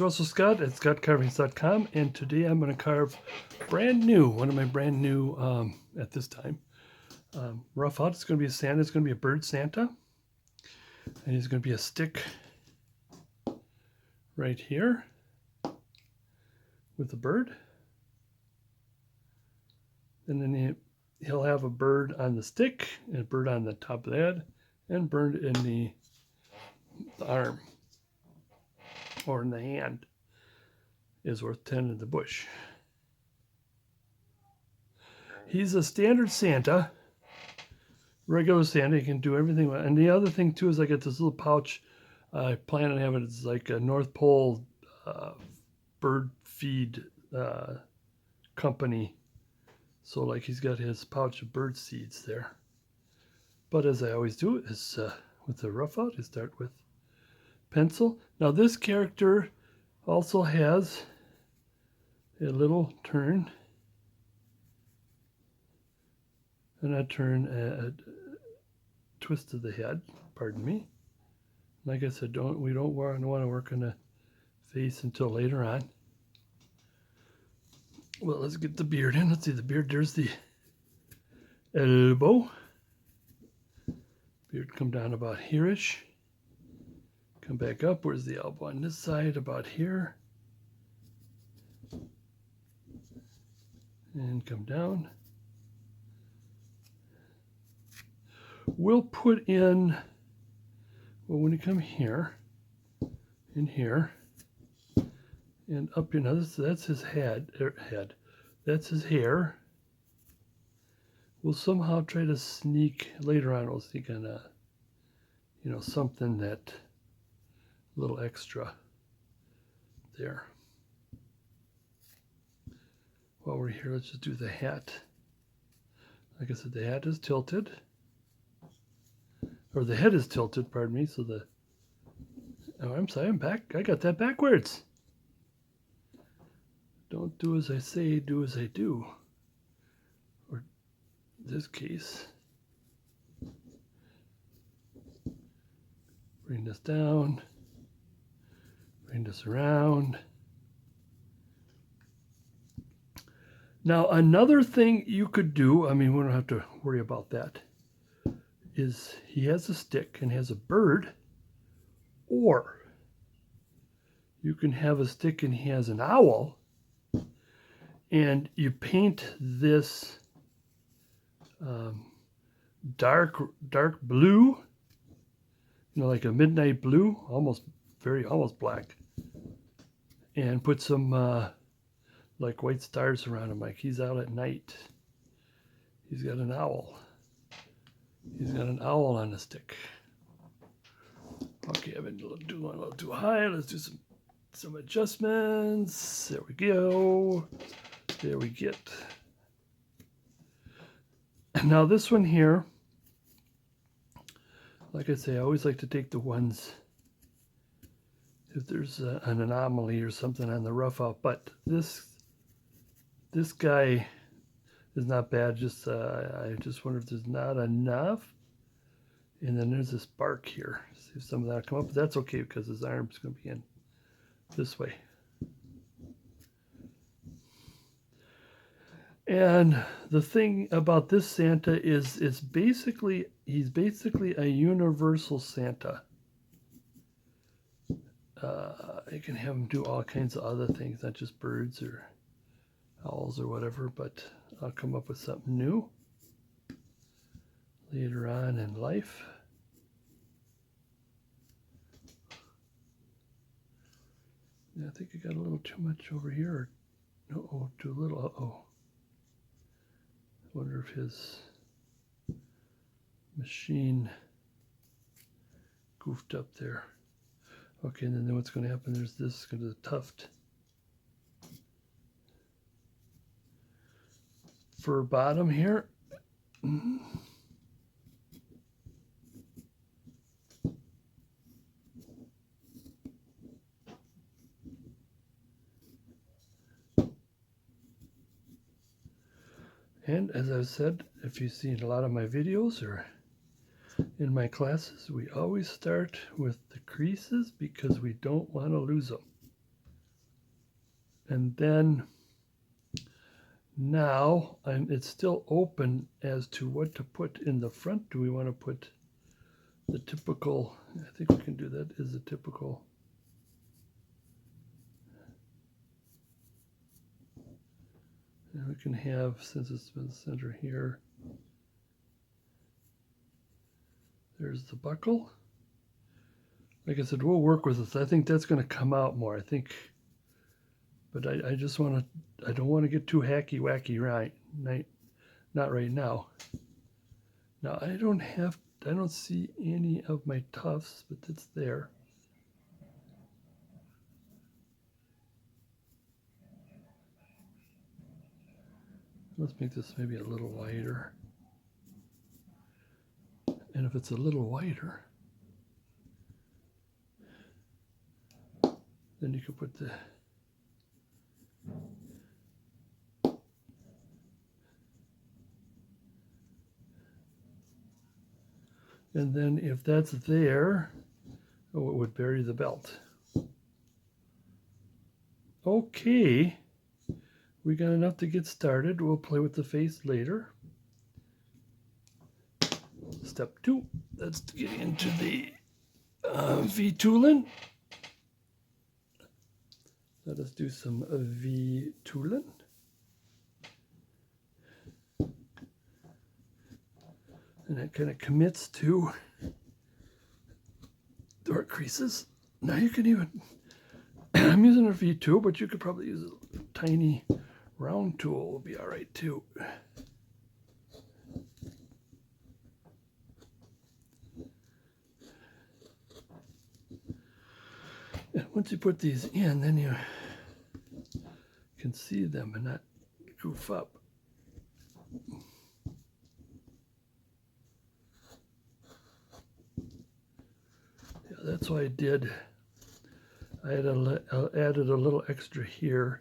Russell Scott at scottcarvings.com, and today I'm going to carve brand new, one of my brand new, at this time, rough out. It's going to be a Santa. It's going to be a bird Santa, and he's going to be a stick right here with the bird, and then he'll have a bird on the stick and a bird on the top of the head and bird in the arm or in the hand. Is worth 10 in the bush. He's a standard Santa, regular Santa. He can do everything. And the other thing too is I got this little pouch. I plan on having it as like a North Pole bird feed company. So like he's got his pouch of bird seeds there. But as I always do, is with the rough out, you start with pencil. Now this character also has a little turn, and a turn, a twist of the head, pardon me. Like I said, we don't want to work on the face until later on. Well, let's get the beard in. Let's see the beard. There's the elbow. Beard come down about here-ish. Come back up. Where's the elbow? On this side, about here. And come down. We'll put in, well, when you come here, in here, and up in others, that's his head. That's his hair. We'll somehow try to sneak, later on we'll sneak in a, you know, something that, little extra there. While we're here, let's just do the hat. Like I said, the hat is tilted. Or the head is tilted, pardon me, so the, oh, I'm sorry, I'm back. I got that backwards. Don't do as I say, do as I do. Or in this case, bring this down, bring this around. Now, another thing you could do, I mean, we don't have to worry about that, is he has a stick and has a bird, or you can have a stick and he has an owl, and you paint this dark blue, you know, like a midnight blue, almost black, and put some like white stars around him, like he's out at night. He's got an owl. He's got an owl on the stick. Okay, I've been doing a little too high. Let's do some adjustments. There we go. There we get. Now this one here, like I say, I always like to take the ones if there's an anomaly or something on the rough out. But this guy is not bad. Just I just wonder if there's not enough. And then there's this bark here. See if some of that will come up. But that's okay because his arm's going to be in this way. And the thing about this Santa is he's basically a universal Santa. You can have him do all kinds of other things, not just birds or owls or whatever, but I'll come up with something new later on in life. I think I got a little too much over here. No, too little. Uh-oh. I wonder if his machine goofed up there. Okay, and then what's going to happen, there's this going to tuft. For bottom here. And as I've said, if you've seen a lot of my videos or in my classes, we always start with the creases because we don't want to lose them. And then now it's still open as to what to put in the front. Do we want to put the typical, I think we can do that as a typical. And we can have, since it's in the center here, there's the buckle. Like I said, we'll work with this. I think that's going to come out more. I think, but I just want to, I don't want to get too hacky wacky right, not right now. Now I don't see any of my tufts, but it's there. Let's make this maybe a little wider. And if it's a little wider, then you can put the and then if that's there, oh, it would bury the belt. Okay, we got enough to get started. We'll play with the face later. Step 2, let's get into the V-tooling. Let us do some V-tooling. And that kind of commits to dark creases. Now you can even, I'm using a V tool, but you could probably use a tiny round tool, will be all right too. And once you put these in, then you can see them and not goof up. Yeah, that's why I did. I added a little extra here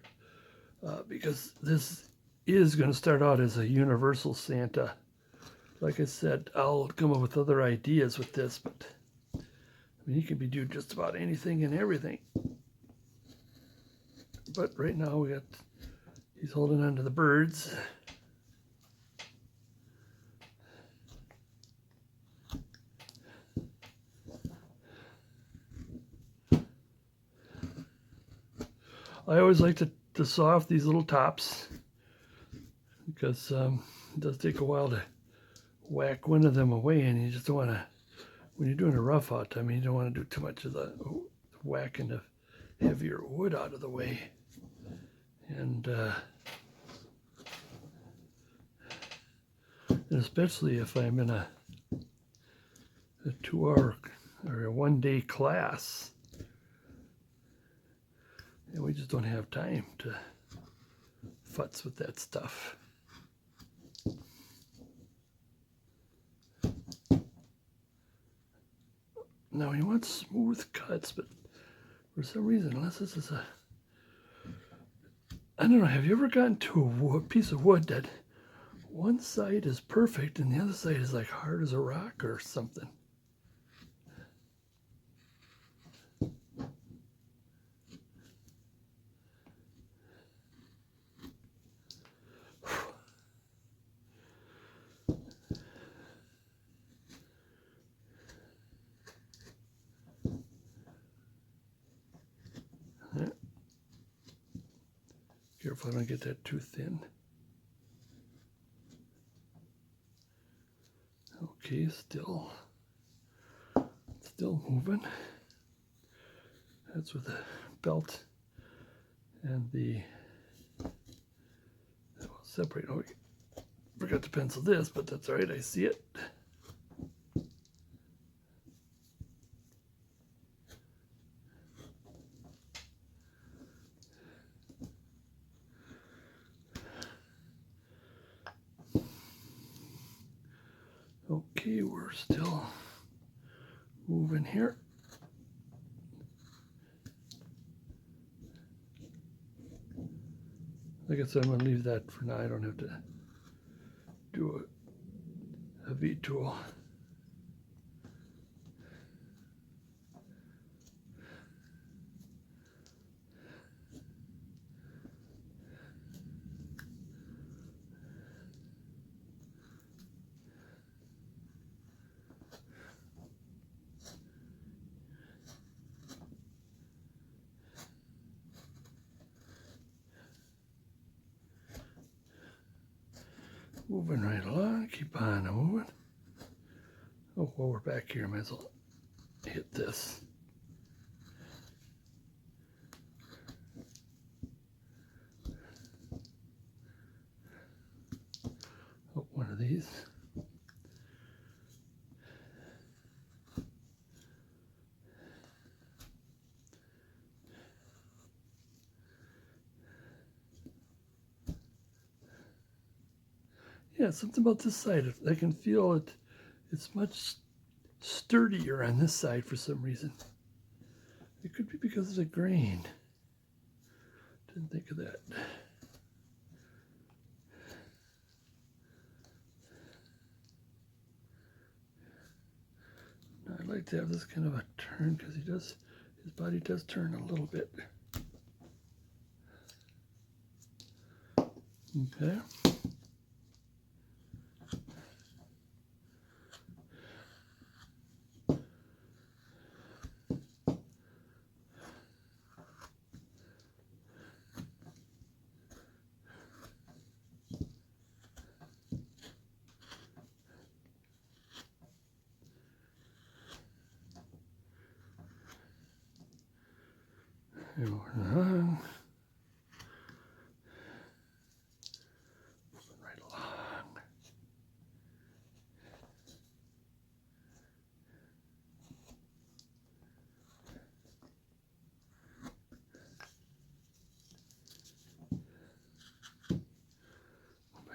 because this is going to start out as a universal Santa. Like I said, I'll come up with other ideas with this, but I mean, he can be doing just about anything and everything. But right now he's holding on to the birds. I always like to saw off these little tops because it does take a while to whack one of them away, and you just don't want to, when you're doing a rough out, I mean, you don't want to do too much of the whacking of heavier wood out of the way. And especially if I'm in a 2-hour or a 1-day class, and we just don't have time to futz with that stuff. Now you want smooth cuts, but for some reason, unless this is I don't know, have you ever gotten to a piece of wood that one side is perfect and the other side is like hard as a rock or something? Careful I don't get that too thin. Okay, still moving. That's with the belt and the separate. Oh, forgot to pencil this, but that's all right. I see it. Okay, we're still moving here. Like I said, I'm going to leave that for now. I don't have to do a V-tool. Moving right along, keep on moving. Oh, while we're back here, I might as well hit this. Oh, one of these. Yeah, something about this side. I can feel it. It's much sturdier on this side for some reason. It could be because of the grain. Didn't think of that. Now, I'd like to have this kind of a turn because his body does turn a little bit. Okay. Moving along. Moving right along.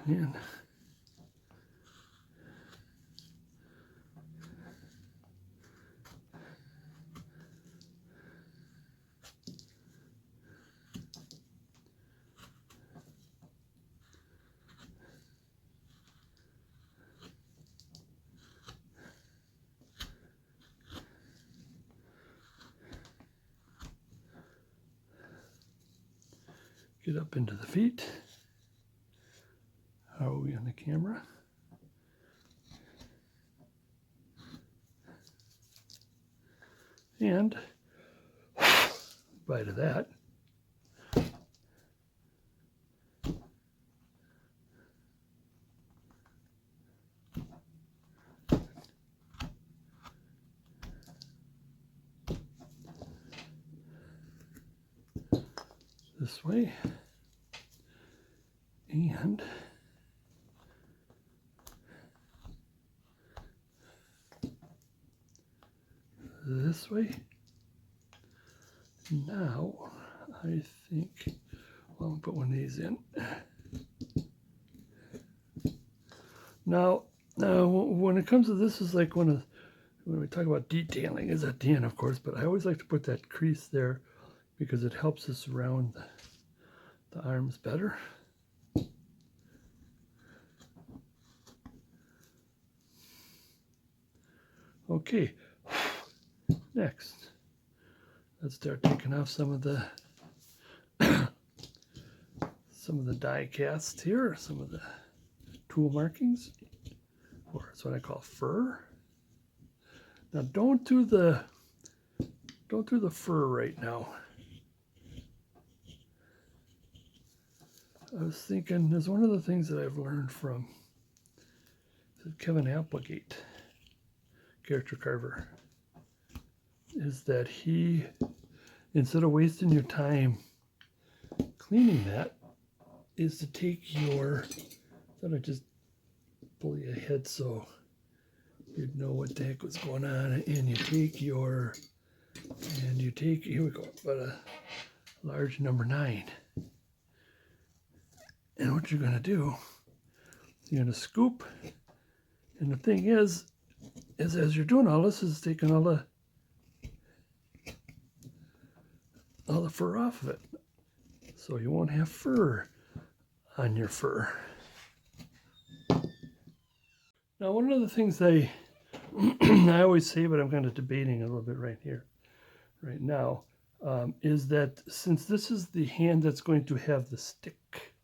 Moving in. Get up into the feet. How are we on the camera? And bite of that. This way. And this way. Now, I think, well, I'll put one of these in. Now, when it comes to this, is like when we talk about detailing, is at the end, of course, but I always like to put that crease there because it helps us round the arms better. Okay, next, let's start taking off some of the die casts here, some of the tool markings, or it's what I call fur. Now, don't do the fur right now. I was thinking, there's one of the things that I've learned from Kevin Applegate, character carver, is that he, instead of wasting your time cleaning that, is to take your, thought I'd just pull you ahead so you'd know what the heck was going on, and you take, here we go, about a large number 9. And what you're going to do, you're going to scoop, and the thing is as you're doing all this, is taking all the fur off of it, so you won't have fur on your fur. Now, one of the things I always say, but I'm kind of debating a little bit right now, is that since this is the hand that's going to have the stick,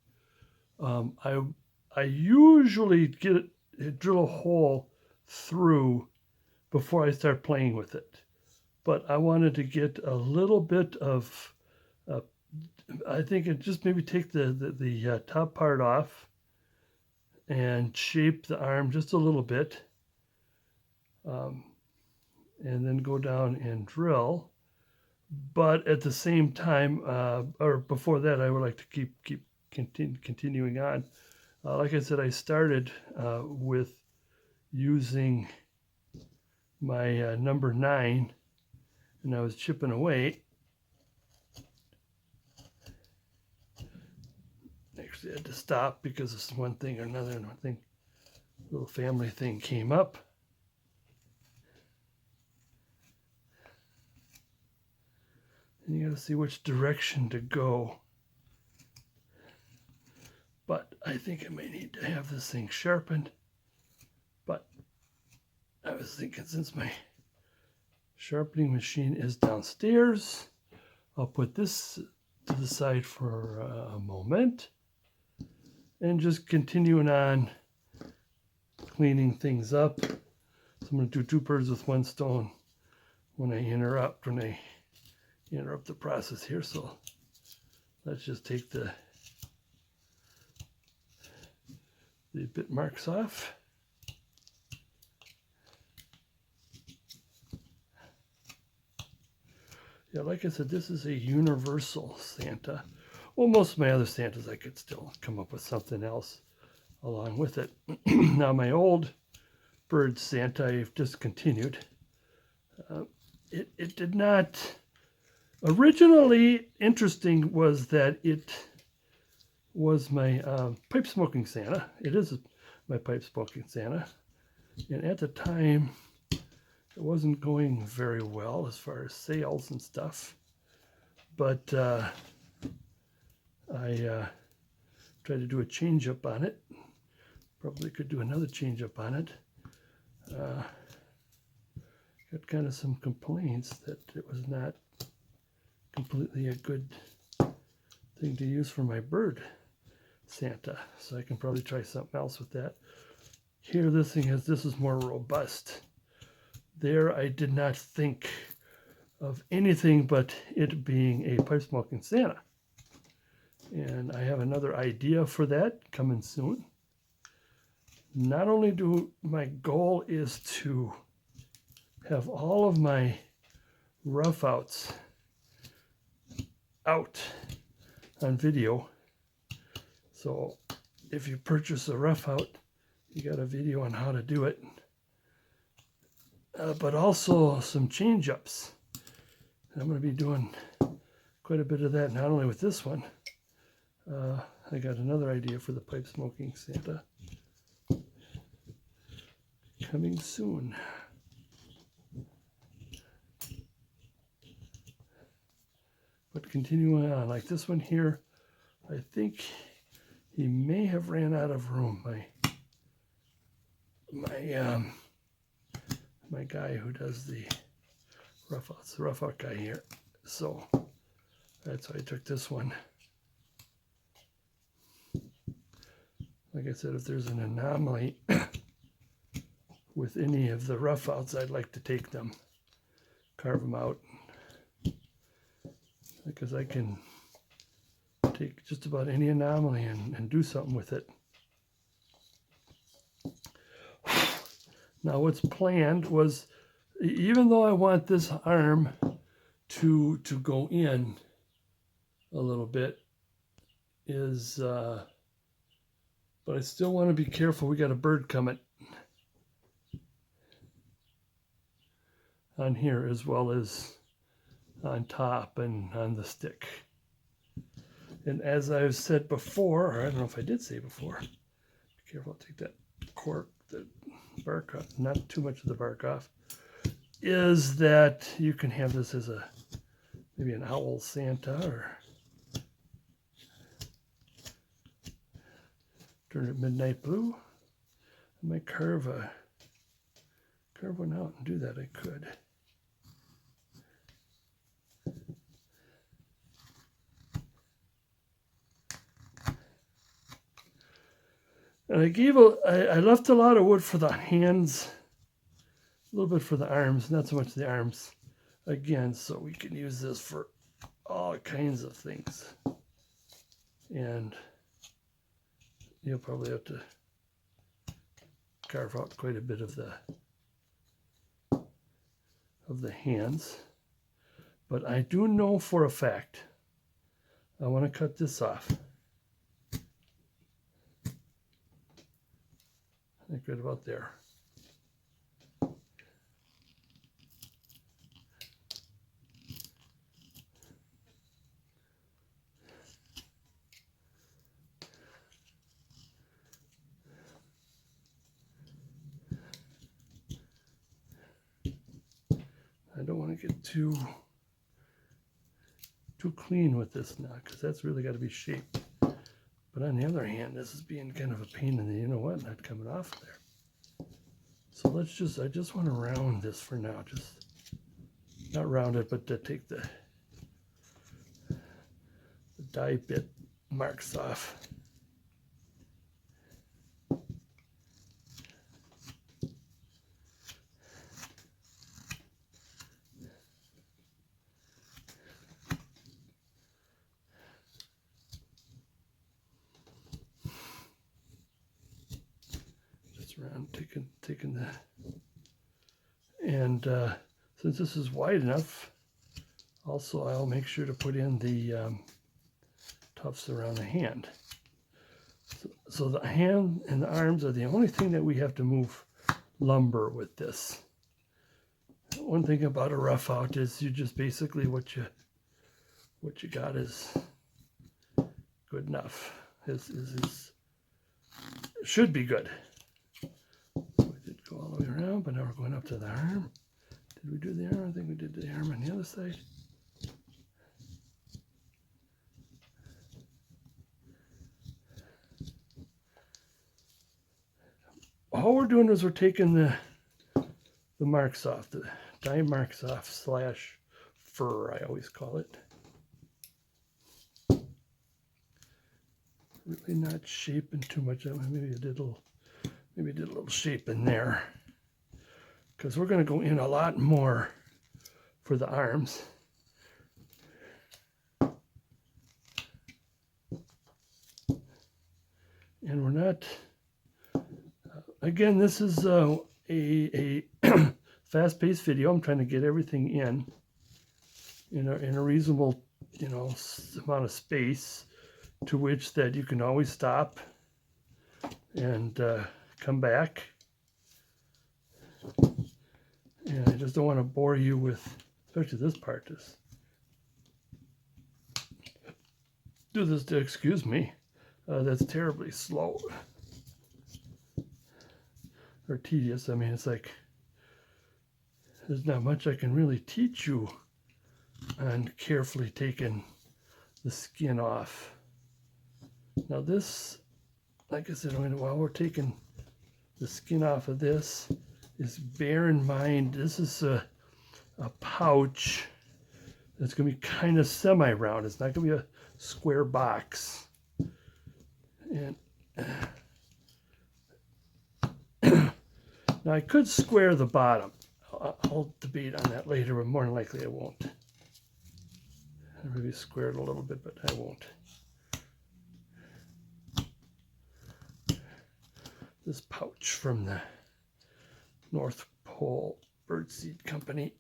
I usually drill a hole through before I start playing with it. But I wanted to get a little bit of, I think it just maybe take the top part off and shape the arm just a little bit, and then go down and drill. But at the same time, or before that, I would like to keep continuing on. Like I said, I started with using my number 9, and I was chipping away. Actually, I had to stop because this one thing or another, and one thing, little family thing came up. And you got to see which direction to go. But I think I may need to have this thing sharpened. But I was thinking, since my sharpening machine is downstairs, I'll put this to the side for a moment and just continuing on cleaning things up. So I'm going to do 2 birds with 1 stone when I interrupt the process here. So let's just take the bit marks off. Yeah, like I said, this is a universal Santa. Well, most of my other Santas, I could still come up with something else along with it. Now, my old bird Santa, I've discontinued. It did not... Originally interesting was that it was my pipe smoking Santa. It is my pipe smoking Santa. And at the time, it wasn't going very well as far as sales and stuff. But I tried to do a change up on it. Probably could do another change up on it. Got kind of some complaints that it was not completely a good thing to use for my bird Santa. So I can probably try something else with that. Here, this is more robust. There, I did not think of anything but it being a pipe smoking Santa. And I have another idea for that coming soon. Not only do my goal is to have all of my roughouts out on video. So if you purchase a roughout, you got a video on how to do it. But also some change-ups. I'm going to be doing quite a bit of that, not only with this one. I got another idea for the pipe smoking Santa coming soon. But continuing on, like this one here, I think he may have ran out of room. My guy who does the roughouts, the roughout guy here. So that's why I took this one. Like I said, if there's an anomaly with any of the roughouts, I'd like to take them, carve them out, because I can take just about any anomaly and do something with it. Now, what's planned was, even though I want this arm to go in a little bit, but I still want to be careful. We got a bird coming on here as well as on top and on the stick. And as I've said before, or I don't know if I did say before, be careful, I'll take that cork, the bark off, not too much of the bark off, is that you can have this as maybe an owl Santa, or turn it midnight blue. I might carve one out and do that. I could. And I left a lot of wood for the hands, a little bit for the arms, not so much the arms, again, so we can use this for all kinds of things. And you'll probably have to carve out quite a bit of the hands. But I do know for a fact I want to cut this off. I think right about there. I don't want to get too clean with this now, because that's really got to be shaped. But on the other hand, this is being kind of a pain in the, you know what, not coming off there. So let's just, I just want to round this for now, just not round it, but to take the die bit marks off. Around taking that, and since this is wide enough, also I'll make sure to put in the tufts around the hand. So the hand and the arms are the only thing that we have to move lumber with this. One thing about a rough out is you just basically what you got is good enough. Is should be good. Go all the way around, but now we're going up to the arm. Did we do the arm? I think we did the arm on the other side. All we're doing is we're taking the marks off, the die marks off / fur, I always call it. Really not shaping too much. Maybe I did a little shape in there, because we're going to go in a lot more for the arms. And we're not, again, this is a fast-paced video. I'm trying to get everything in a reasonable, amount of space, to which that you can always stop and come back. And I just don't want to bore you with, especially this part, just do this to excuse me. That's terribly slow or tedious. I mean, it's like there's not much I can really teach you on carefully taking the skin off. Now this, like I said, while we're taking the skin off of this, is bear in mind this is a pouch that's going to be kind of semi-round. It's not going to be a square box. And now I could square the bottom. I'll debate on that later, but more than likely I won't. I'll maybe square it a little bit, but I won't. This pouch from the North Pole Birdseed Company.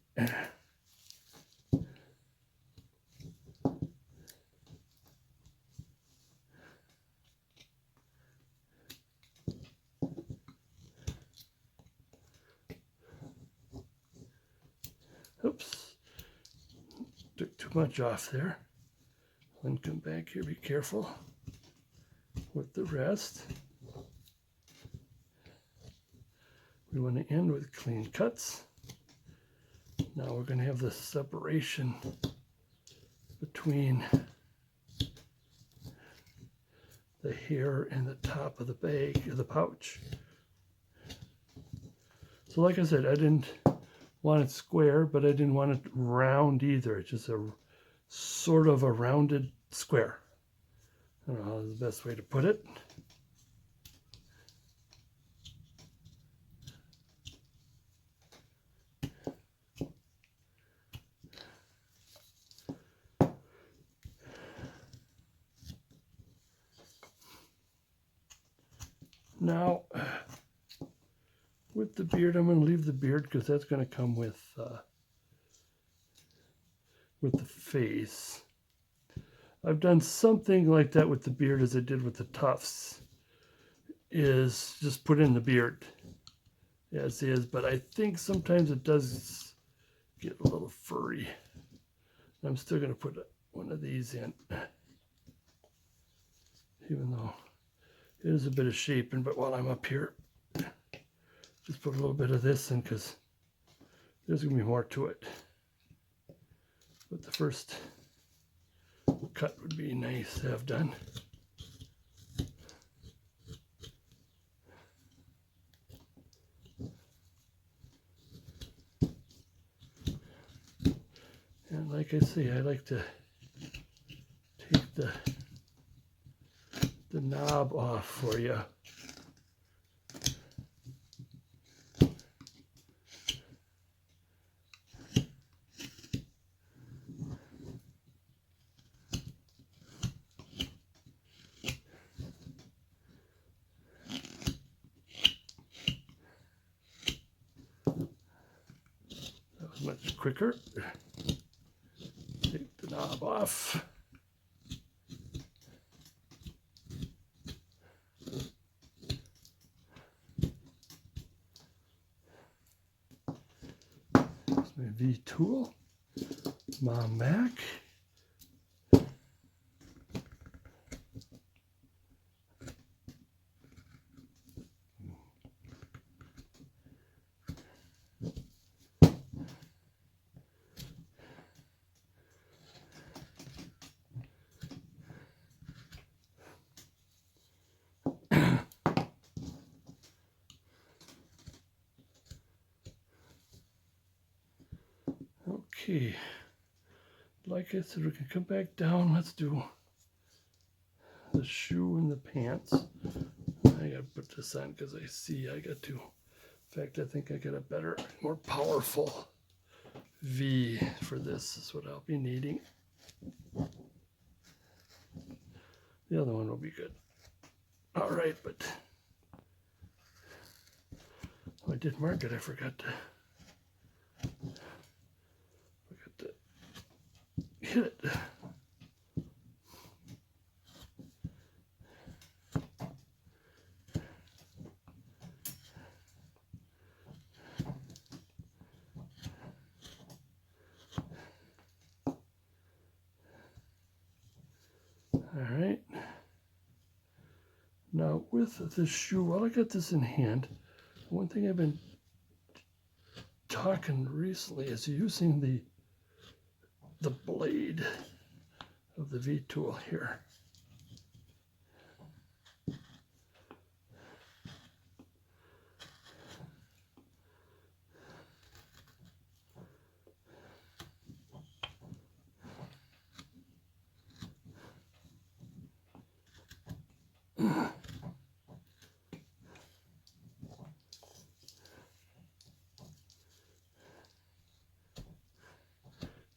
Oops, took too much off there. Then come back here, be careful with the rest. We want to end with clean cuts. Now we're going to have the separation between the hair and the top of the bag, or the pouch. So like I said, I didn't want it square, but I didn't want it round either. It's just a sort of a rounded square. I don't know how the best way to put it. Now, with the beard, I'm going to leave the beard because that's going to come with the face. I've done something like that with the beard as I did with the tufts, is just put in the beard as is, but I think sometimes it does get a little furry. I'm still going to put one of these in, even though it is a bit of shaping, but while I'm up here, just put a little bit of this in because there's going to be more to it. But the first cut would be nice to have done. And like I say, I like to take the knob off for you. That was much quicker. Take the knob off. Here's my V tool. Mom Mac. Okay, like I said, we can come back down. Let's do the shoe and the pants. I gotta put this on because I see I got to. In fact, I think I got a better, more powerful V for this. Is what I'll be needing. The other one will be good. All right, but I did mark it. I forgot to hit it. All right. Now with this shoe, while I got this in hand, one thing I've been talking recently is using the blade of the V tool here.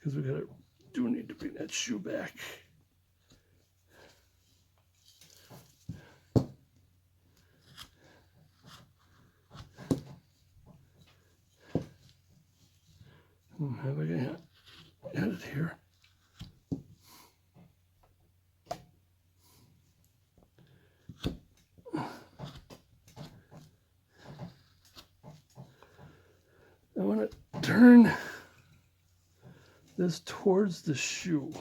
Because we do need to bring that shoe back. Have I got it here? I want to turn this towards the shoe.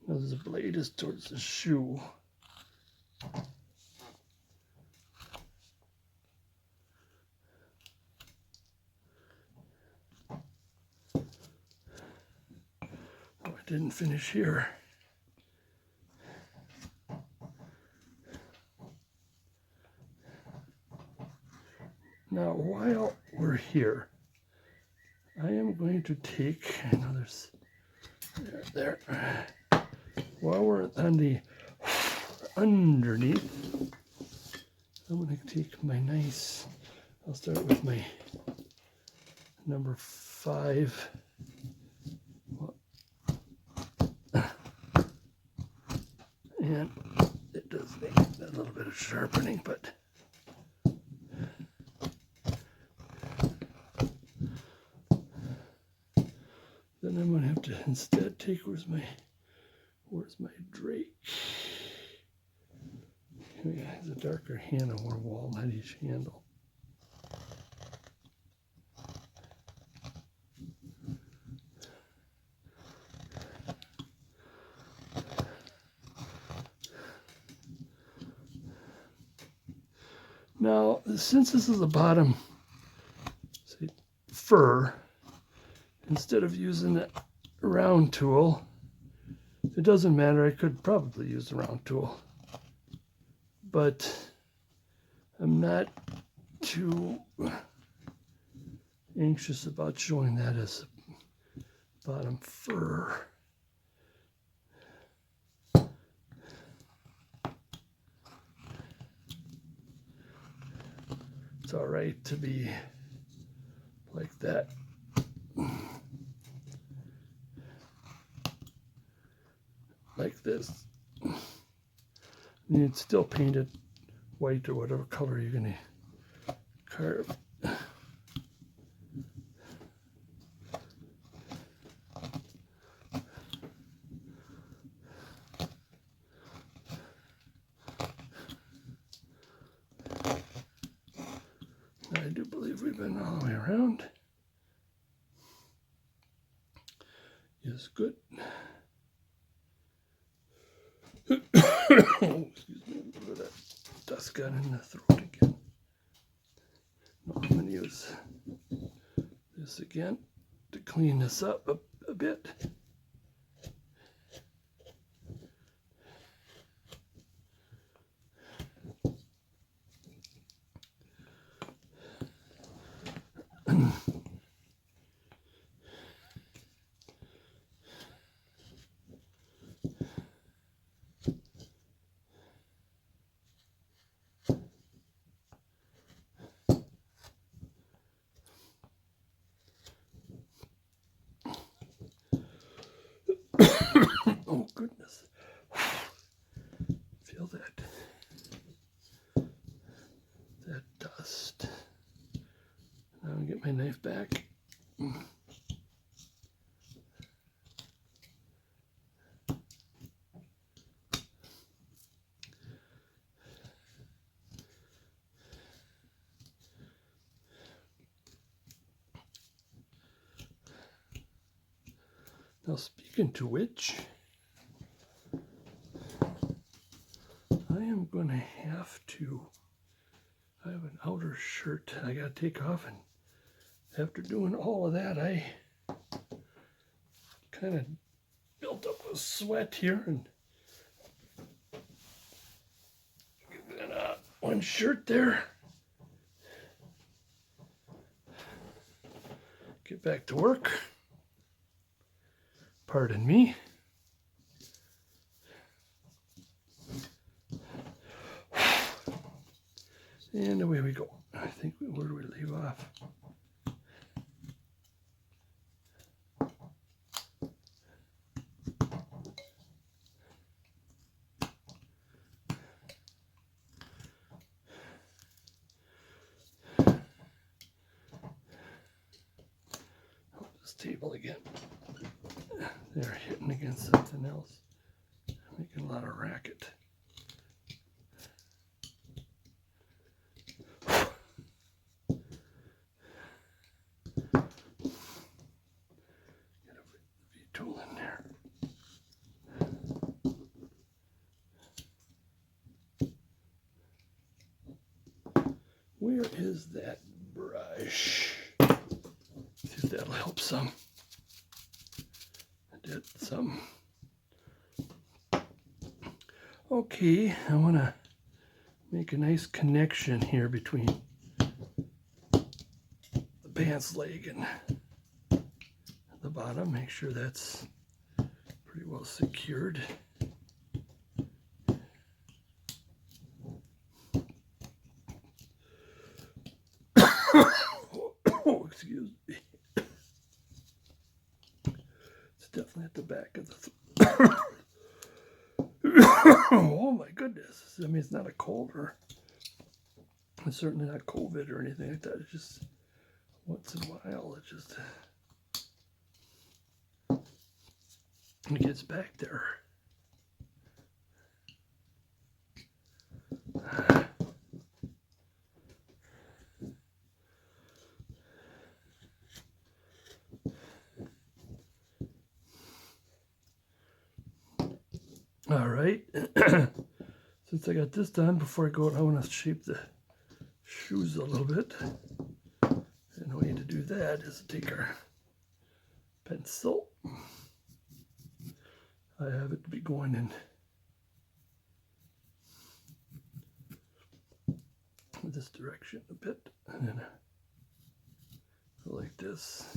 Now the blade is towards the shoe. Oh, I didn't finish here. Now, while we're here, I am going to take, I know there's, there. While we're on the underneath, I'm going to take my nice, I'll start with my number 5. And it does need a little bit of sharpening, but And I'm going to have to instead take, where's my Drake? He has a darker handle, more walnut-ish handle. Now, since this is a bottom, say, fir, instead of using the round tool, it doesn't matter. I could probably use the round tool, but I'm not too anxious about showing that as a bottom fir. It's all right to be like that. Like this. And you'd still paint it white or whatever color you're going to carve. I do believe we've been all the way around. Is good. Oh, excuse me, a little bit of that dust got in the throat again. No, I'm going to use this again to clean this up a bit. Oh goodness. Feel that dust. Now I'll get my knife back. Now, speaking to which, I am going to have to, I have an outer shirt I got to take off, and after doing all of that, I kind of built up a sweat here, and get that one shirt there. Get back to work. Pardon me. And away we go. I think, where do we leave off? Oh, this table again. They're hitting against something else. Making a lot of racket. Get a V-tool in there. Where is that brush? See if that'll help some. I did some. Okay, I want to make a nice connection here between the pants leg and the bottom. Make sure that's pretty well secured. Oh, excuse me. It's definitely at the back of the throat. Oh my goodness. I mean, it's not a cold, or it's certainly not COVID or anything like that. It's just once in a while, it just It gets back there. All right. Since I got this done, before I go out, I want to shape the shoes a little bit. And the way to do that is to take our pencil. I have it to be going in this direction a bit, and then go like this,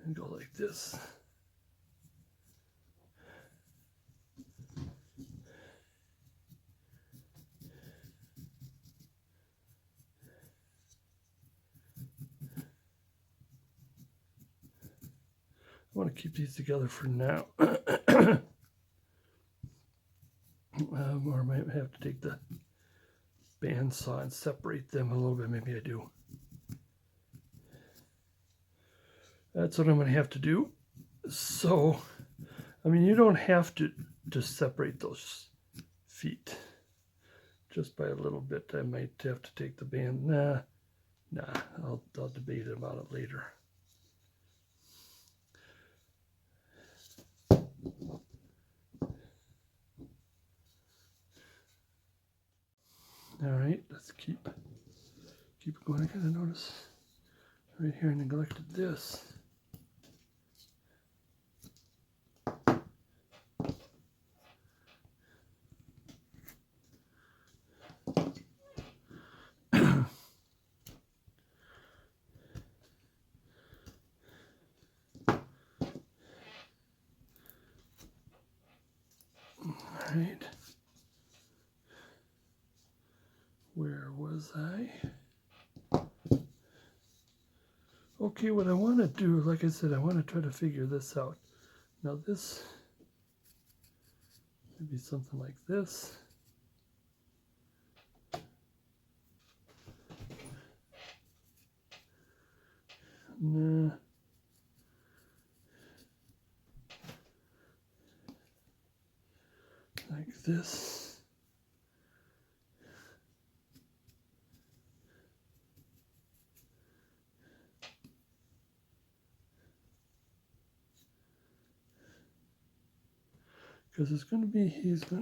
and go like this. I want to keep these together for now. Or I might have to take the bandsaw and separate them a little bit. Maybe I do. That's what I'm going to have to do. So, I mean, you don't have to separate those feet just by a little bit. I might have to take the band. Nah, I'll debate about it later. All right, let's keep it going. I gotta notice right here I neglected this. All right. Where was I? Okay, what I want to do, like I said, I want to try to figure this out. Now this would be something like this. Nah. Like this. Because he's going to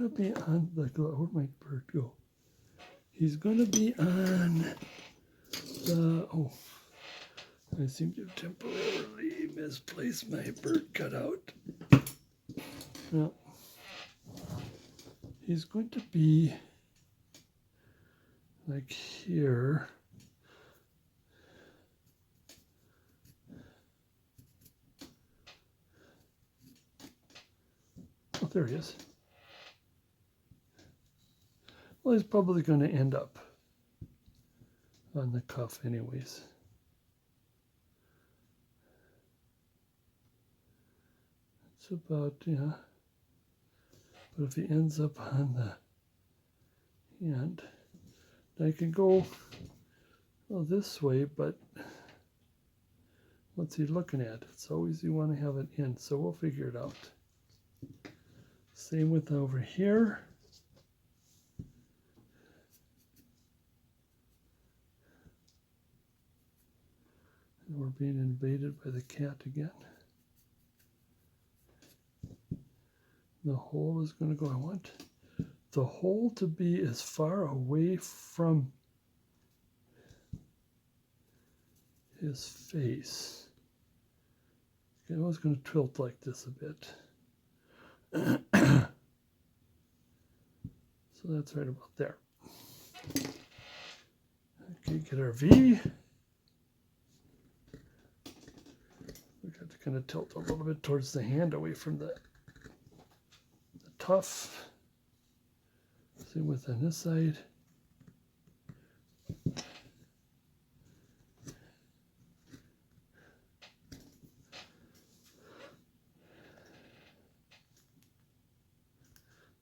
be on, like, where'd my bird go? He's going to be on the, oh, I seem to have temporarily misplaced my bird cutout. No. He's going to be like here. Oh, there he is. Well, he's probably going to end up on the cuff anyways. It's about, yeah. But if he ends up on the end, I can go this way, but what's he looking at? It's always you want to have an end, so we'll figure it out. Same with over here. And we're being invaded by the cat again. The hole is going to go, I want the hole to be as far away from his face. Okay, I was going to tilt like this a bit. So that's right about there. Okay, get our V. We got to kind of tilt a little bit towards the hand away from the tuff. Same with on this side.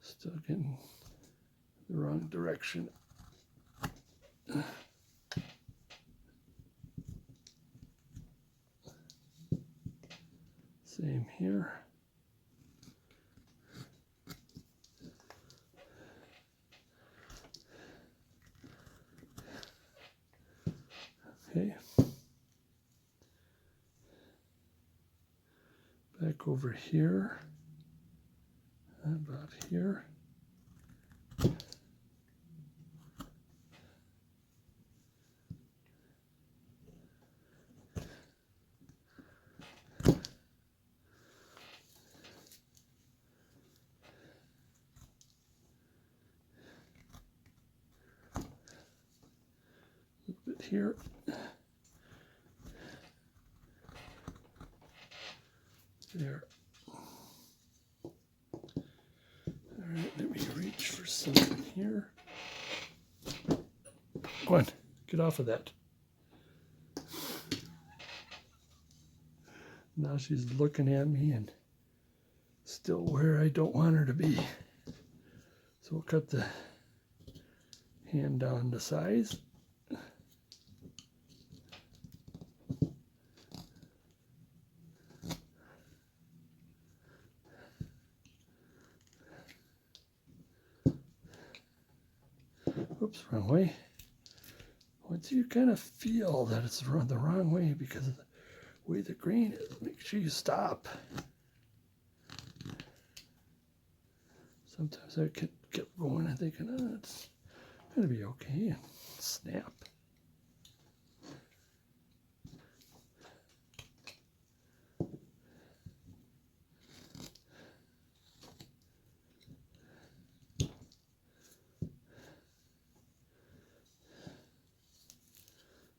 Still getting the wrong direction. Same here. Okay. Back over here. About here. Here. There. All right, let me reach for something here. Come on, get off of that. Now she's looking at me and still where I don't want her to be. So we'll cut the hand down to size. Oops, wrong way. Once you kind of feel that it's the wrong way because of the way the grain is, make sure you stop. Sometimes I kept going and thinking, oh, it's going to be okay, and snap.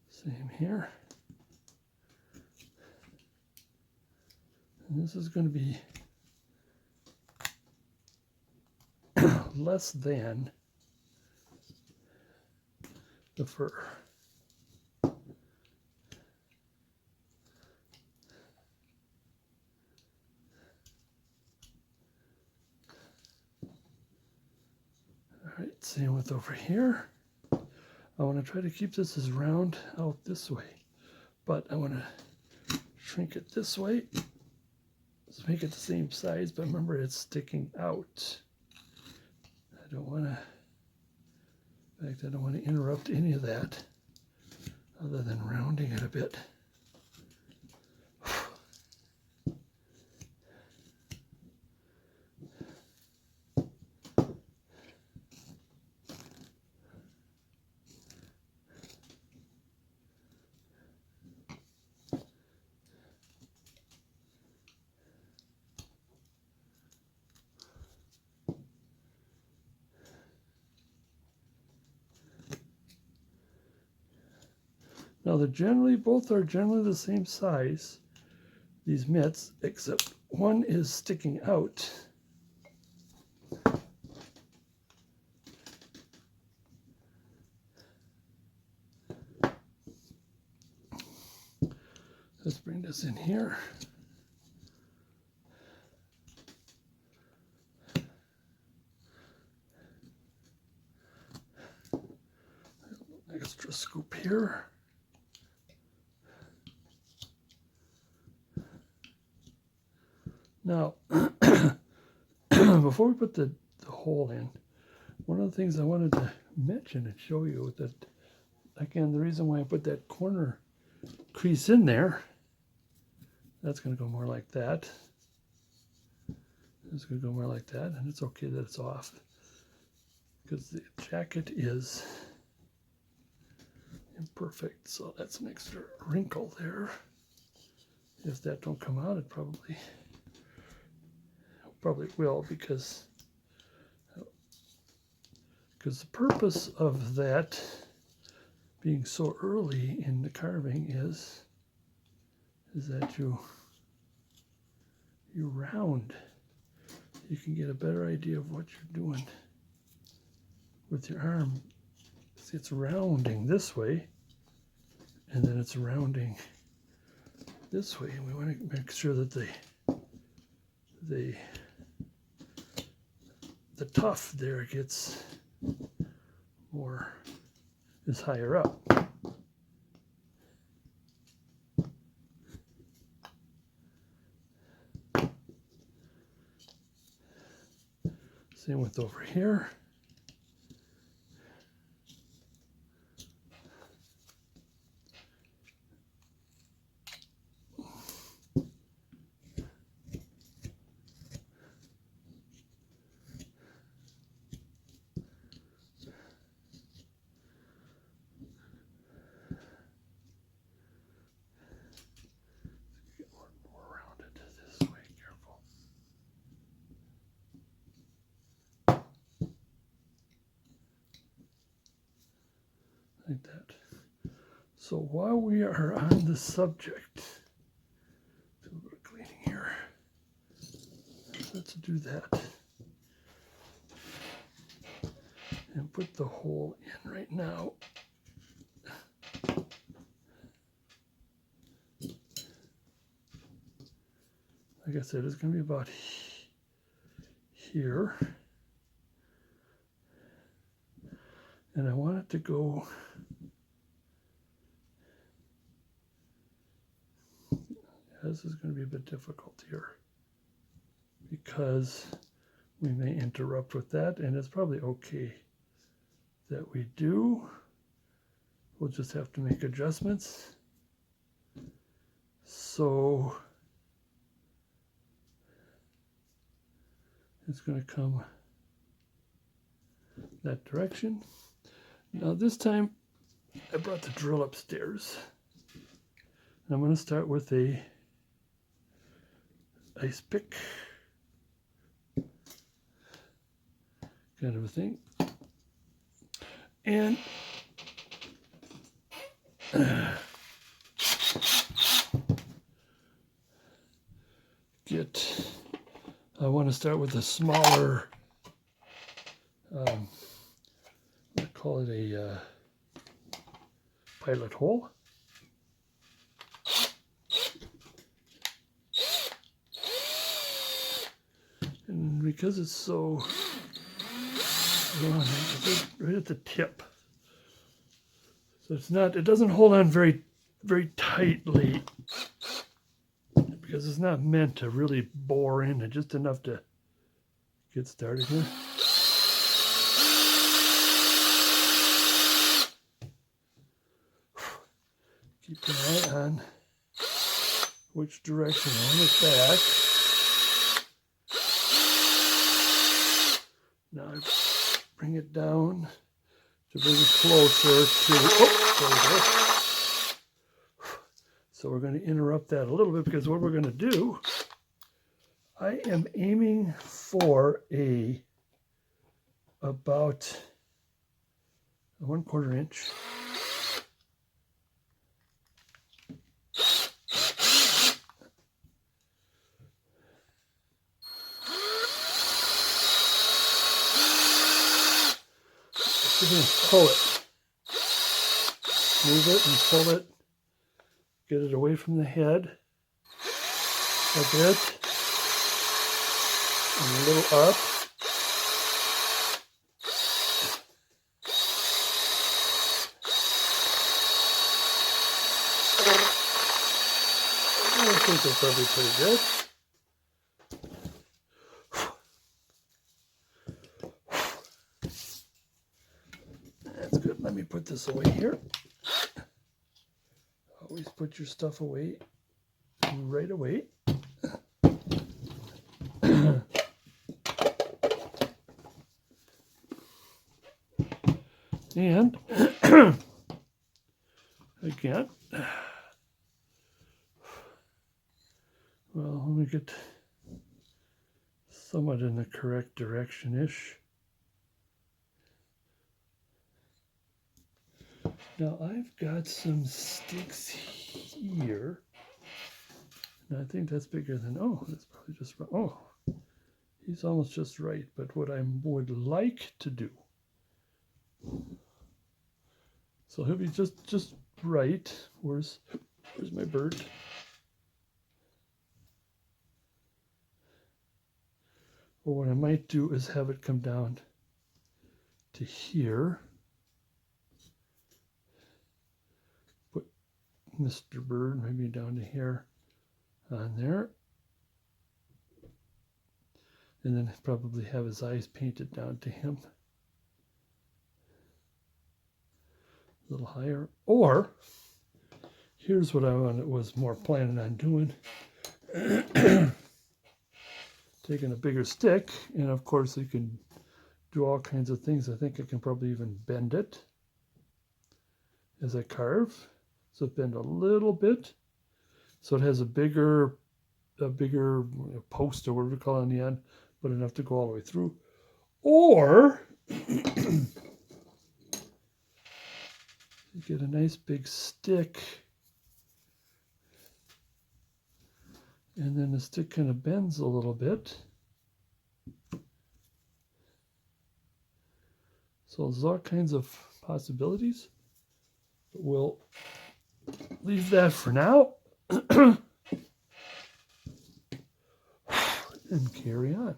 Same here. And this is going to be less than the fur. All right, same with over here. I want to try to keep this as round out this way, but I want to shrink it this way. Let's make it the same size, but remember it's sticking out. I don't want to, in fact, I don't want to interrupt any of that other than rounding it a bit. Now both are generally the same size, these mitts, except one is sticking out. Let's bring this in here. Extra scoop here. Now, before we put the hole in, one of the things I wanted to mention and show you that, again, the reason why I put that corner crease in there, that's going to go more like that. It's going to go more like that, and it's okay that it's off because the jacket is imperfect, so that's an extra wrinkle there. If that don't come out, it probably will, because the purpose of that being so early in the carving is that you round. You can get a better idea of what you're doing with your arm. See, it's rounding this way, and then it's rounding this way, and we want to make sure that the tuft there gets is higher up. Same with over here. Like that. So while we are on the subject, do a little cleaning here. Let's do that. And put the hole in right now. Like I said, it's going to be about here. And I want it to go this is going to be a bit difficult here because we may interrupt with that, and it's probably okay that we do. We'll just have to make adjustments. So it's going to come that direction. Now this time I brought the drill upstairs. And I'm going to start with a ice pick kind of a thing. And I want to start with a smaller, I call it a pilot hole. And because it's so long, it's right at the tip. So it doesn't hold on very, very tightly because it's not meant to really bore in, it's just enough to get started here. Keep an eye on which direction I want it back. Now I bring it down to bring it closer to, there we go. So we're going to interrupt that a little bit because what we're going to do, I am aiming for about a 1/4 inch. We're going to pull it, move it and pull it, get it away from the head a bit, and a little up. I think they're probably pretty good. That's good. Let me put this away here. Always put your stuff away right away. And again, well, let me get somewhat in the correct direction-ish. Now I've got some sticks here, and I think that's bigger than, oh, that's probably just, oh, he's almost just right, but what I would like to do, so he'll be just right. Where's my bird? Or what I might do is have it come down to here. Put Mr. Bird maybe down to here on there. and then probably have his eyes painted down to him. A little higher. Or here's what I was more planning on doing. Taking a bigger stick, and of course you can do all kinds of things. I think I can probably even bend it as I carve. So bend a little bit, so it has a bigger post or whatever you call it on the end, but enough to go all the way through. Or you get a nice big stick, and then the stick kind of bends a little bit. So there's all kinds of possibilities. But we'll leave that for now and carry on.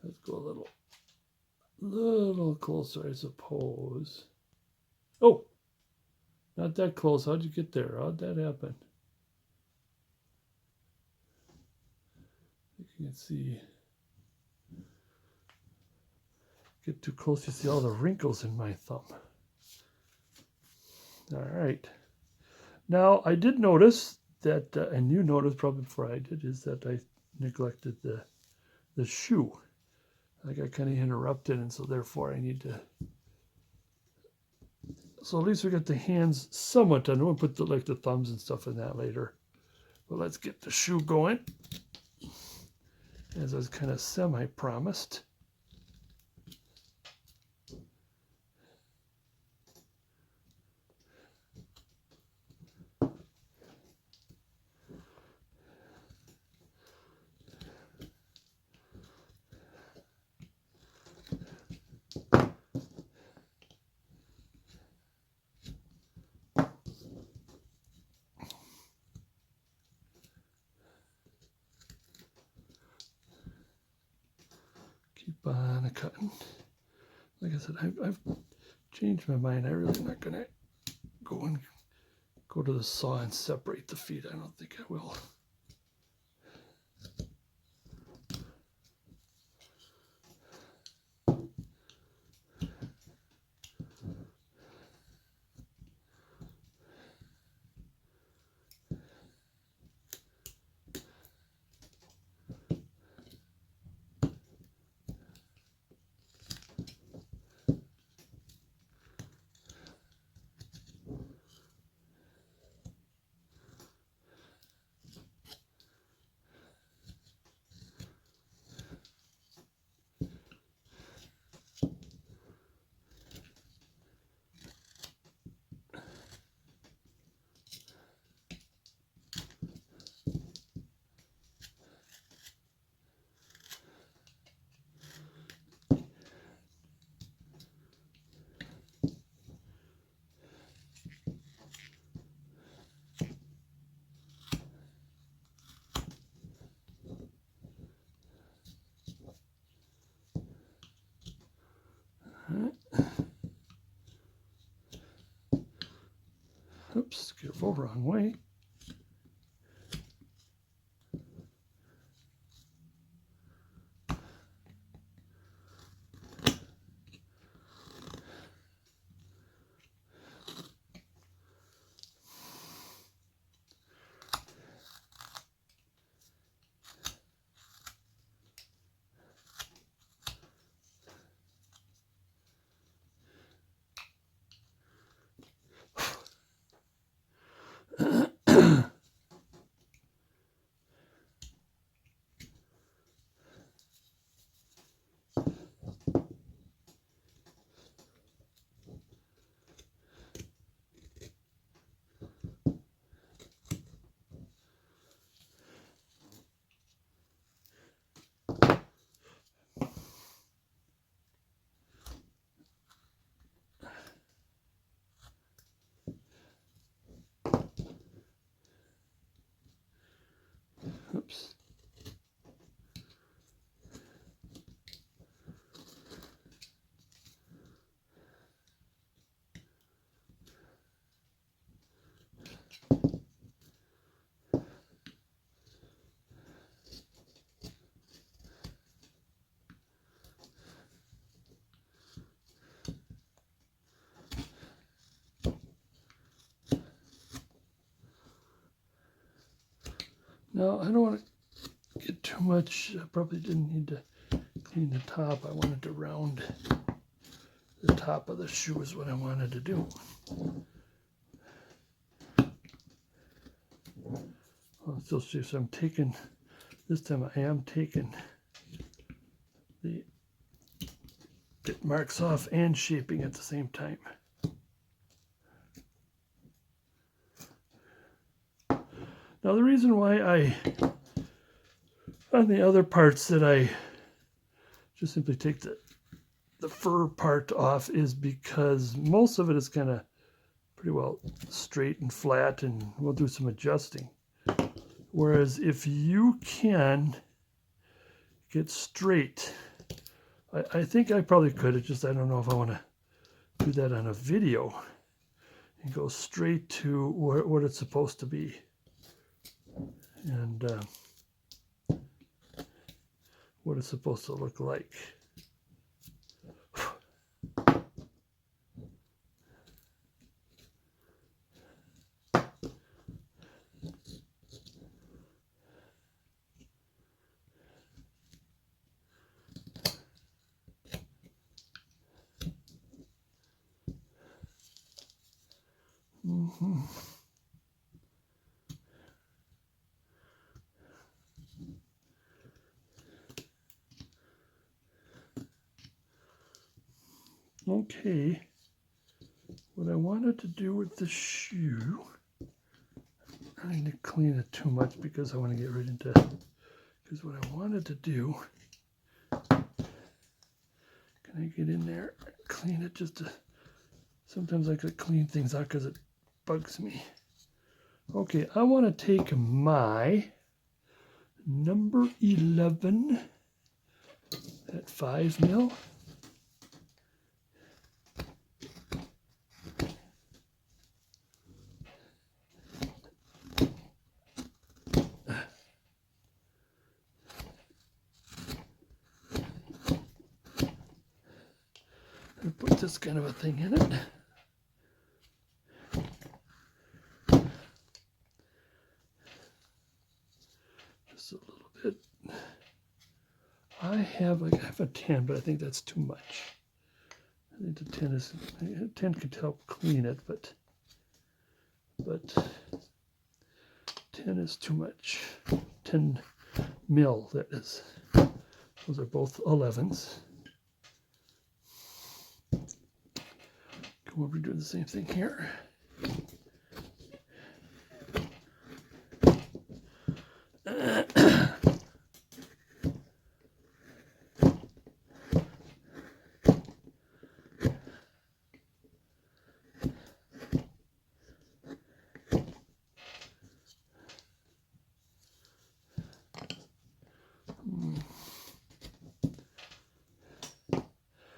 Let's go a little closer, I suppose. Oh, not that close. How'd you get there? How'd that happen? You can see. Get too close, you see all the wrinkles in my thumb. All right. Now, I did notice that, and you noticed probably before I did, is that I neglected the shoe. I got kind of interrupted, and so therefore I need to. So at least we got the hands somewhat done. We'll put the thumbs and stuff in that later. But let's get the shoe going, as I was kind of semi-promised. Keep on cutting. Like I said, I've changed my mind. I really am not going to go to the saw and separate the feet. I don't think I will. Oops, careful, wrong way. Now, I don't want to get too much. I probably didn't need to clean the top. I wanted to round the top of the shoe is what I wanted to do. I'll still see, so I'm taking, this time I am taking the bit marks off and shaping at the same time. Now the reason why on the other parts that I just simply take the fur part off is because most of it is kind of pretty well straight and flat, and we'll do some adjusting. Whereas if you can get straight, I think I probably could, it's just I don't know if I want to do that on a video and go straight to what it's supposed to be. And what it's supposed to look like. Mm-hmm. Okay, what I wanted to do with the shoe, I need to clean it too much because I want to get right into, because what I wanted to do, can I get in there, clean it just to, sometimes I could clean things out because it bugs me. Okay, I want to take my number 11 at 5 mil. And put this kind of a thing in it. Just a little bit. I have a 10, but I think that's too much. I think the 10 could help clean it, but 10 is too much. 10 mil, that is. Those are both 11s. Come over and do the same thing here.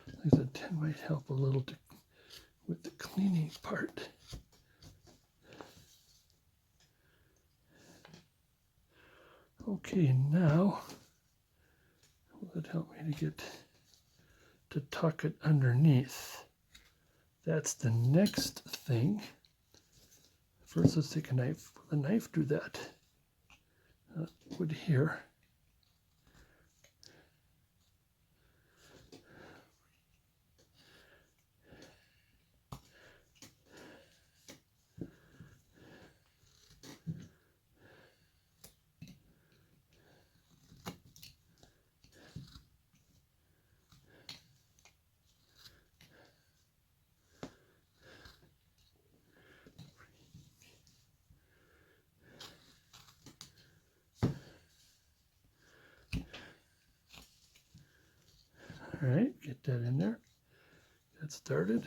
I think the 10 might help a little with the cleaning part. Okay, now will it help me to tuck it underneath? That's the next thing. First, let's take a knife. Will the knife do that? Wood here. All right, get that in there. That started.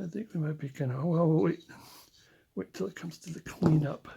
I think we might be kind of, well, wait till it comes to the cleanup.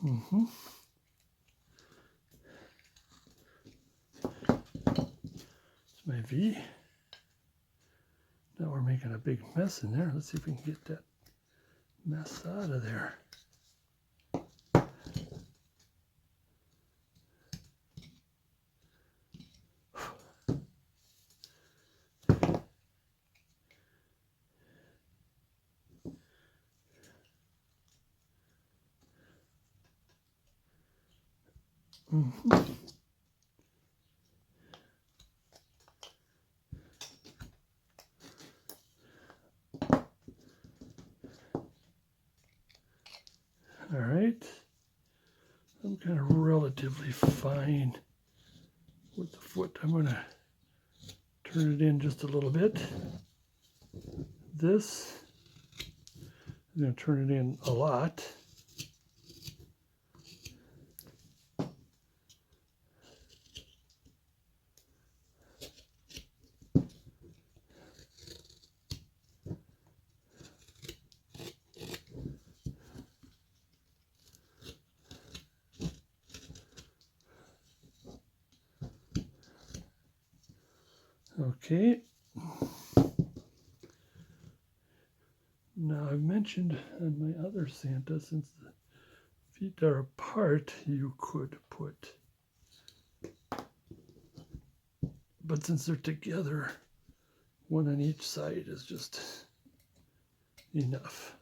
Mm-hmm. It's my V. Now we're making a big mess in there. Let's see if we can get that mess out of there. Mm-hmm. All right. I'm kind of relatively fine with the foot. I'm going to turn it in just a little bit. This, I'm going to turn it in a lot. Okay. Now I've mentioned on my other Santa, since the feet are apart, you could put, but since they're together, one on each side is just enough.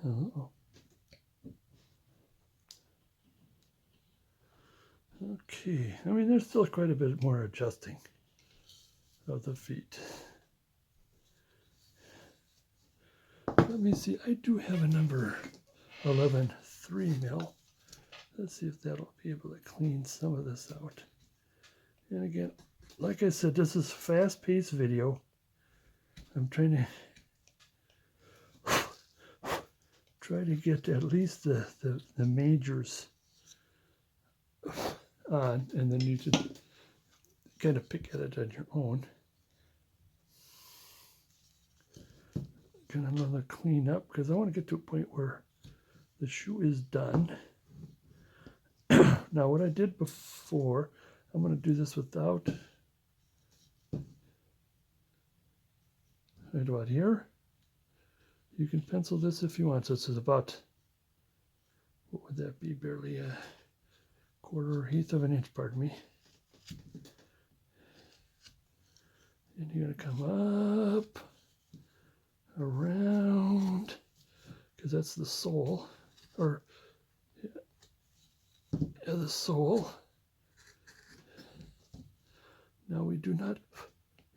Oh. Okay, I mean, there's still quite a bit more adjusting of the feet. Let me see, I do have a number 11 3mm. Let's see if that'll be able to clean some of this out. And again, like I said, this is a fast-paced video. I'm trying to get at least the majors on, and then you just kind of pick at it on your own. Kind of want to clean up because I want to get to a point where the shoe is done. Now, what I did before, I'm going to do this without, right about here. You can pencil this if you want. So this is about, what would that be? Barely a quarter-eighth of an inch, pardon me. And you're going to come up, around, because that's the sole, or yeah, the sole. Now we do not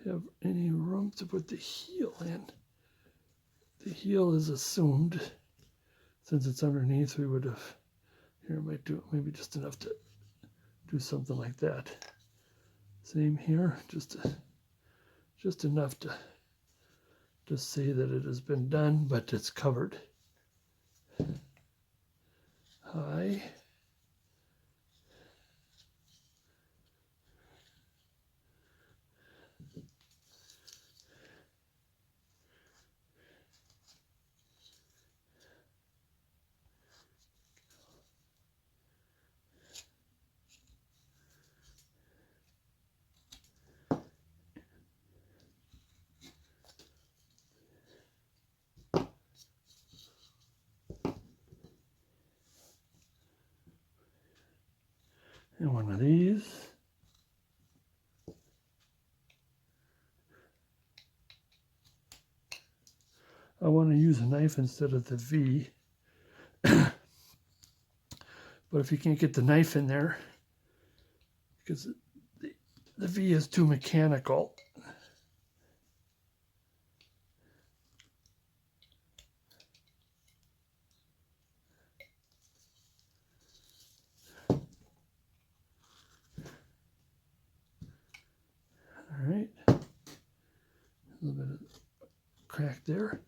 have any room to put the heel in. The heel is assumed. Since it's underneath, we would have, here I might do maybe just enough to do something like that. Same here, just enough to say that it has been done, but it's covered. High. And one of these. I want to use a knife instead of the V. But if you can't get the knife in there, because the V is too mechanical. All right, a little bit of crack there.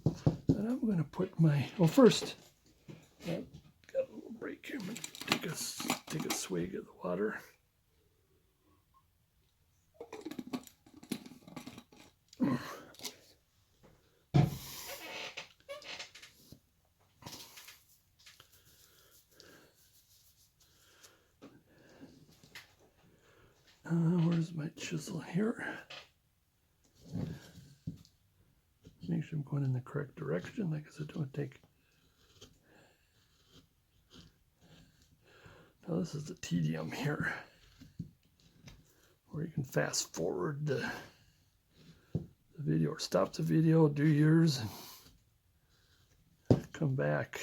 And I'm going to put my, well, first, I've got a little break here. I'm going to take a take a swig of the water. Where's my chisel here? Make sure I'm going in the correct direction. Like I said, don't take. Now this is the tedium here, where you can fast forward the video or stop the video, do yours, and come back.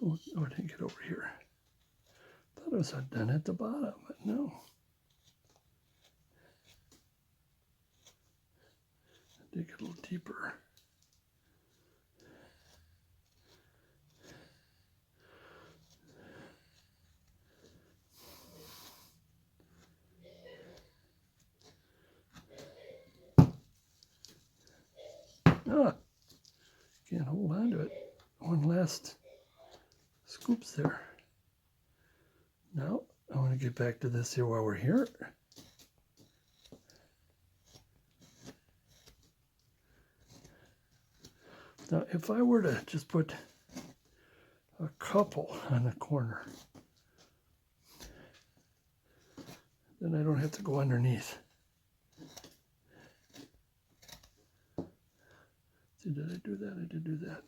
Oh, I didn't get over here. Thought it was done at the bottom, but no. Dig it a little deeper. Ah, can't hold on to it. One last scoops there. Now, I want to get back to this here while we're here. Now, if I were to just put a couple on the corner, then I don't have to go underneath. See, did I do that? I did do that.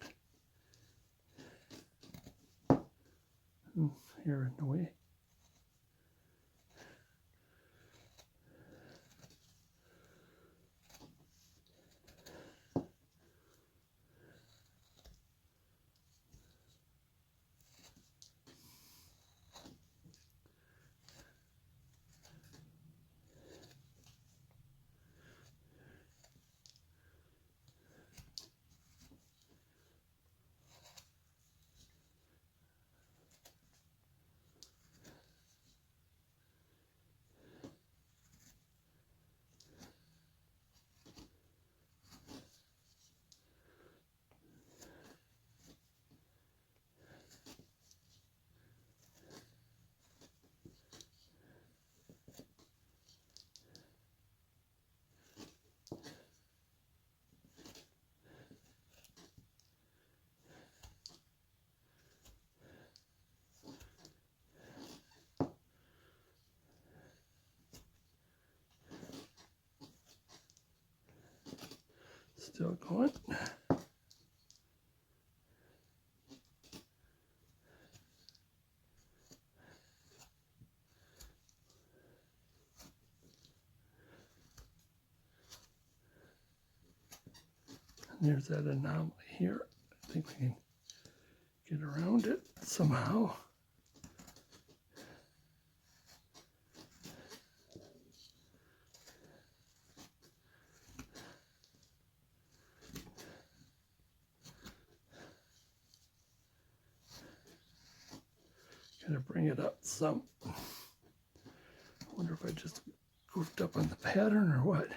Here in the way. Still going. There's that anomaly here. I think we can get around it somehow. Gotta bring it up some. I wonder if I just goofed up on the pattern or what.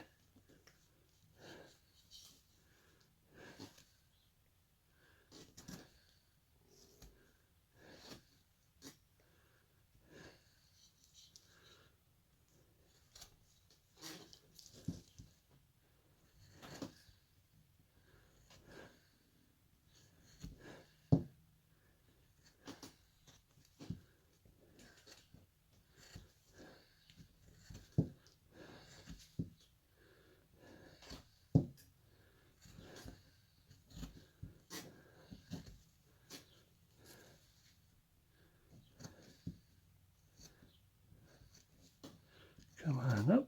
Come on up.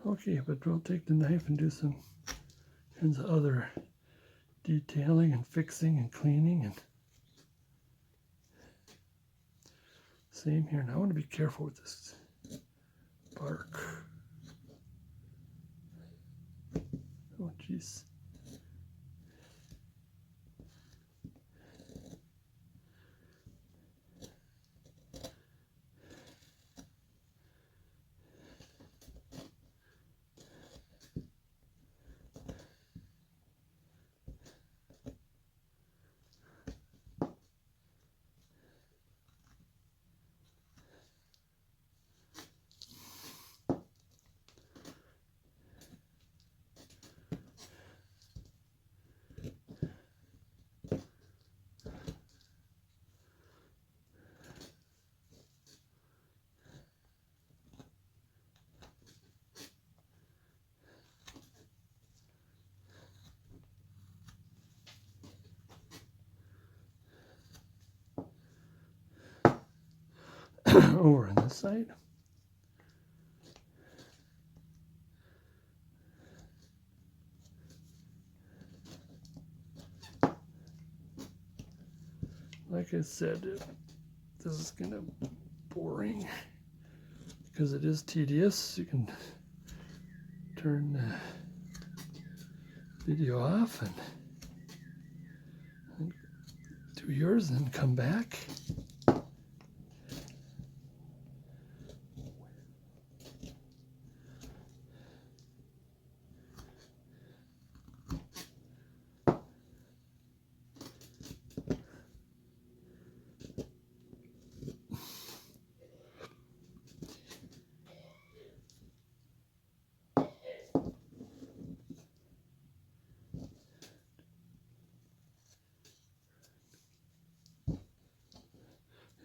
Okay, but we'll take the knife and do some kinds of other detailing and fixing and cleaning and same here. Now I want to be careful with this bark. Oh jeez. Over on this side. Like I said, this is kind of boring because it is tedious. You can turn the video off and do yours and then come back.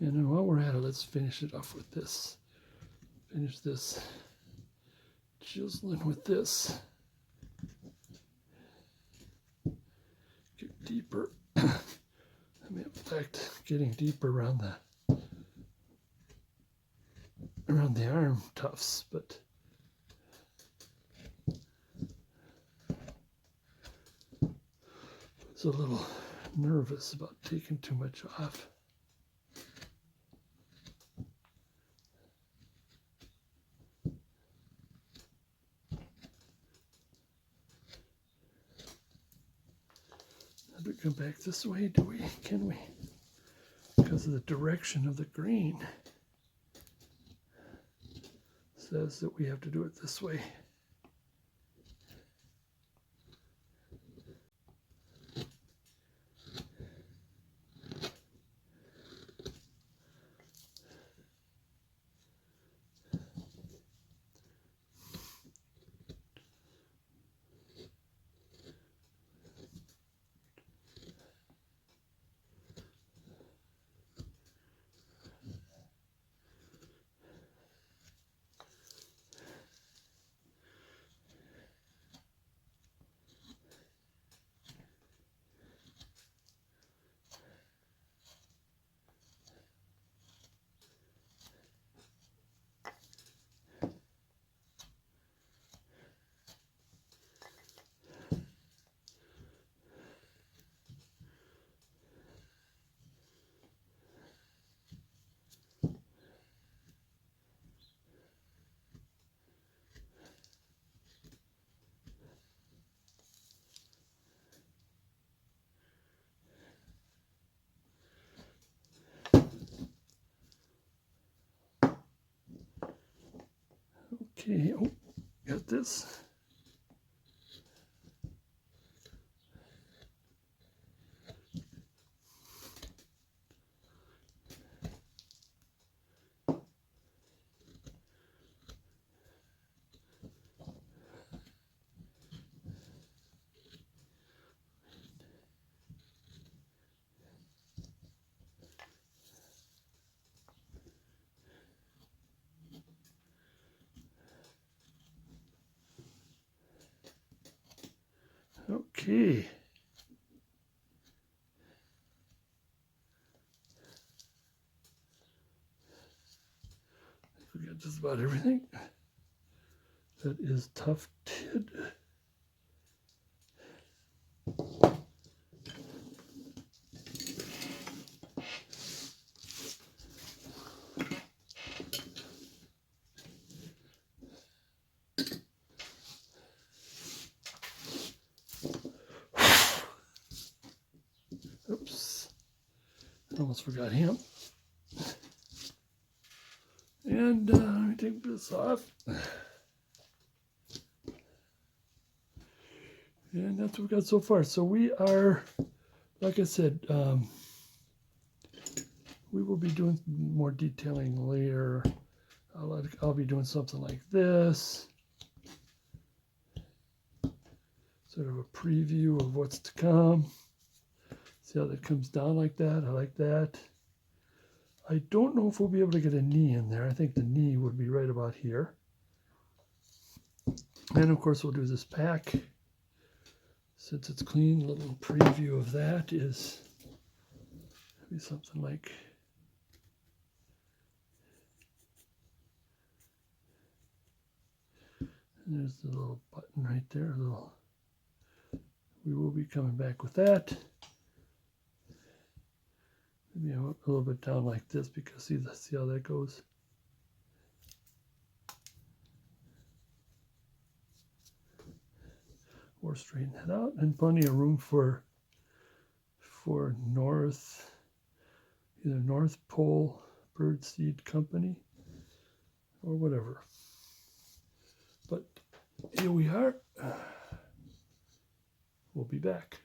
And then while we're at it, let's finish it off with this. Finish this chiseling with this. Get deeper. I mean, in fact, getting deeper around the arm tufts, but it's a little nervous about taking too much off. How do we come back this way? Can we? Because of the direction of the grain says that we have to do it this way. Okay, oh, got this. Okay. We got just about everything that is tufted. Oops, I almost forgot him. And let me take this off. And that's what we got so far. So we are, like I said, we will be doing more detailing later. I'll be doing something like this. Sort of a preview of what's to come. See how that comes down like that? I like that. I don't know if we'll be able to get a knee in there. I think the knee would be right about here. And of course we'll do this pack. Since it's clean, a little preview of that is maybe something like and there's the little button right there. We will be coming back with that. Maybe a little bit down like this because see how that goes. Or straighten that out, and plenty of room for either North Pole Birdseed Company or whatever. But here we are. We'll be back.